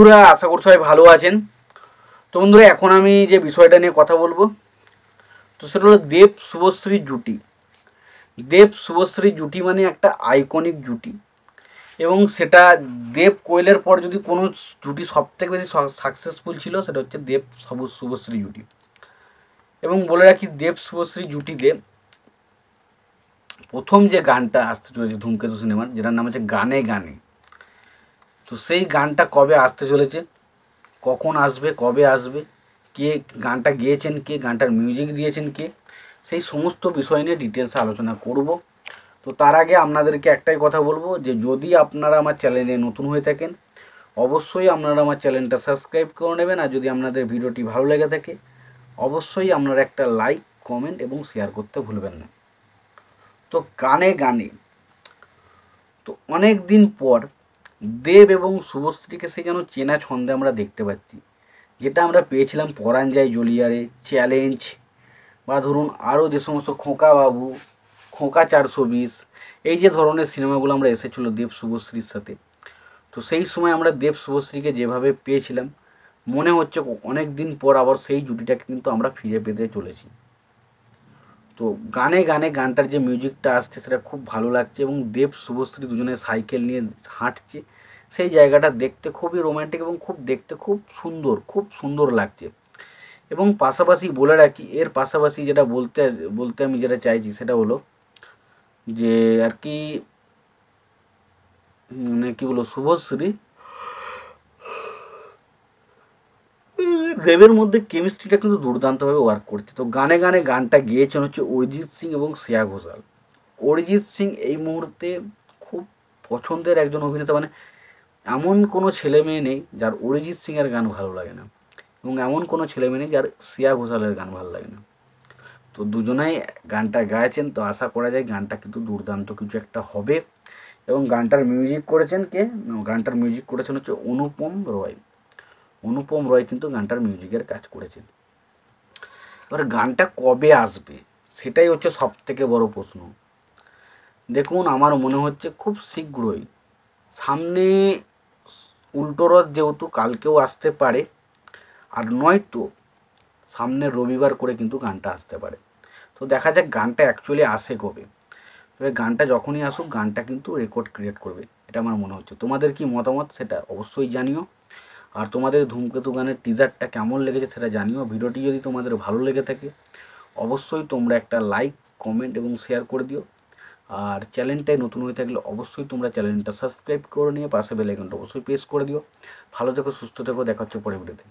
বন্ধুরা, আশা করছি সবাই ভালো আছেন। তো বন্ধুরা, এখন আমি যে বিষয়টা নিয়ে কথা বলবো, তো সেটা হলো দেব শুভশ্রীর জুটি। দেব শুভশ্রীর জুটি মানে একটা আইকনিক জুটি, এবং সেটা দেব কোয়েলের পর যদি কোনো জুটি সব থেকে বেশি সাকসেসফুল ছিল, সেটা হচ্ছে দেব শুভশ্রী জুটি। এবং বলে রাখি, দেব শুভশ্রী জুটিতে প্রথম যে গানটা আসতে চলেছে ধূমকেতু সিনেমার, যেটার নাম হচ্ছে গানে গানে, তো সেই গানটা কবে আসতে চলেছে, কখন আসবে, কবে আসবে, কে গানটা গেয়েছেন, কে গানটার মিউজিক দিয়েছেন, কে, সেই সমস্ত বিষয় নিয়ে ডিটেলসে আলোচনা করব। তো তার আগে আপনাদেরকে একটাই কথা বলবো, যে যদি আপনারা আমার চ্যানেলে নতুন হয়ে থাকেন, অবশ্যই আপনারা আমার চ্যানেলটা সাবস্ক্রাইব করে নেবেন। আর যদি আপনাদের ভিডিওটি ভালো লেগে থাকে, অবশ্যই আপনারা একটা লাইক, কমেন্ট এবং শেয়ার করতে ভুলবেন না। তো গানে গানে, তো অনেক দিন পর দেব এবং শুভশ্রীকে সে যেন চেনা ছন্দে আমরা দেখতে পাচ্ছি, যেটা আমরা পেয়েছিলাম পরাণ যায় জলিয়ারে, চ্যালেঞ্জ, বা ধরুন আরও যে সমস্ত খোকা বাবু, খোকা 420, এই যে ধরনের সিনেমাগুলো আমরা এসেছিলো দেব শুভশ্রীর সাথে। তো সেই সময় আমরা দেব শুভশ্রীকে যেভাবে পেয়েছিলাম, মনে হচ্ছে অনেক দিন পর আবার সেই জুটিটাকে কিন্তু আমরা ফিরে পেতে চলেছি। তো গানে গানে গানটার যে মিউজিকটা আসছে সেটা খুব ভালো লাগছে, এবং দেব শুভশ্রী দুজনে সাইকেল নিয়ে হাঁটছে, সেই জায়গাটা দেখতে খুবই রোম্যান্টিক এবং খুব দেখতে খুব সুন্দর লাগছে। এবং পাশাপাশি বলে রাখি, এর পাশাপাশি যেটা বলতে বলতে আমি যেটা চাইছি সেটা হলো যে আর কি, মানে কী বলবো, শুভশ্রী দেবের মধ্যে কেমিস্ট্রিটা কিন্তু দুর্দান্তভাবে ওয়ার্ক করছে। তো গানে গানে গানটা গেয়েছেন হচ্ছে অরিজিৎ সিং এবং শ্রেয়া ঘোষাল। অরিজিৎ সিং এই মুহূর্তে খুব পছন্দের একজন অভিনেতা, মানে এমন কোনো ছেলে মেয়ে নেই যার অরিজিৎ সিংয়ের গান ভালো লাগে না, এবং এমন কোনো ছেলে মেয়ে নেই যার শ্রেয়া ঘোষালের গান ভালো লাগে না। তো দুজনাই গানটা গাইছেন, তো আশা করা যায় গানটা কিন্তু দুর্দান্ত কিছু একটা হবে। এবং গানটার মিউজিক করেছেন কে? গানটার মিউজিক করেছেন হচ্ছে অনুপম রয়। অনুপম রয় কিন্তু গানটার মিউজিকের কাজ করেছেন। এবার গানটা কবে আসবে সেটাই হচ্ছে সব থেকে বড় প্রশ্ন। দেখুন, আমার মনে হচ্ছে খুব শীঘ্রই, সামনে উল্টো রথ যেহেতু কালকেও আসতে পারে, আর নয়তো সামনের রবিবার করে কিন্তু গানটা আসতে পারে। তো দেখা যাক গানটা অ্যাকচুয়ালি আসে কবে। তবে গানটা যখনই আসুক, গানটা কিন্তু রেকর্ড ক্রিয়েট করবে, এটা আমার মনে হচ্ছে। তোমাদের কি মতামত সেটা অবশ্যই জানিও। আর তোমাদের ধূমকেতু গানের টিজারটা কেমন লেগেছে সেটা জানিও। ভিডিওটি যদি তোমাদের ভালো লেগে থাকে, অবশ্যই তোমরা একটা লাইক, কমেন্ট এবং শেয়ার করে দিও। আর চ্যানেলটায় নতুন হয়ে থাকলে অবশ্যই তোমরা চ্যানেলটা সাবস্ক্রাইব করে নিয়ে পাশে বেল আইকনটা অবশ্যই প্রেস করে দিও। ভালো থেকো, সুস্থ থেকো, দেখা হচ্ছে পরের ভিডিওতে।